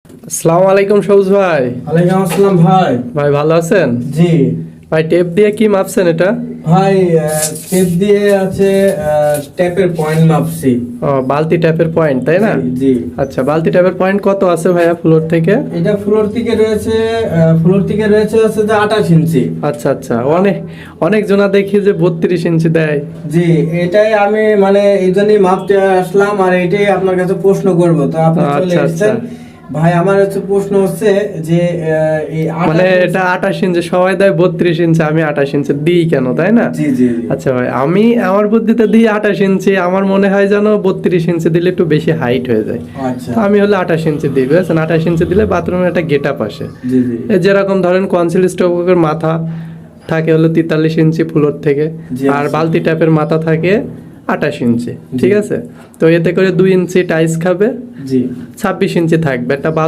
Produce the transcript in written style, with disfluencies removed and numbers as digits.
আসসালামু আলাইকুম সবুজ ভাই। ওয়ালাইকুম আসসালাম ভাই। ভাই ভালো আছেন? জি ভাই টেপ দিয়ে কি মাপছেন এটা? ভাই, টেপ দিয়ে আছে, টেপের পয়েন্ট মাপছি। ও বালতি ট্যাপের পয়েন্ট তাই না? জি, জি। আচ্ছা, বালতি ট্যাপের পয়েন্ট কত আছে ভাইয়া ফ্লোর থেকে? এটা ফ্লোর থেকে রয়েছে হচ্ছে যে 28 ইঞ্চি। আচ্ছা আচ্ছা, অনেক অনেক জনা দেখি যে 32 ইঞ্চি দেয়। জি, এটাই আমি মানে এই জন্যই মাপতে আসলাম, আর এটাই আপনার কাছে প্রশ্ন করব। তো আপনি চলে আচ্ছা, এসেছেন ভাই। আমার হচ্ছে প্রশ্ন হচ্ছে যে এই মানে এটা 28 ইঞ্চি, সবাই দেয় 32 ইঞ্চি, আমি 28 ইঞ্চি দিই কেন, তাই না? জি, জি, জি। আচ্ছা ভাই, আমি আমার বুদ্ধিতে দিই 28 ইঞ্চি। আমার মনে হয় যেন 32 ইঞ্চি দিলে একটু বেশি হাইট হয়ে যায়। আচ্ছা। তো আমি হলে 28 ইঞ্চি দিই, বুঝেছেন? 28 ইঞ্চি দিলে বাথরুমে একটা গেট আপ আসে। জি, জি। যেরকম ধরেন কনসিল স্টোভের মাথা থাকে হলো 43 ইঞ্চি ফ্লোর থেকে, জি, আর আচ্ছা। বালতি ট্যাপের মাথা থাকে 28 ইঞ্চি, ঠিক আছে? তো এতে করে 2 ইঞ্চি টাইস খাবে, জি। 26 ইঞ্চি থাকবে একটা বালতি।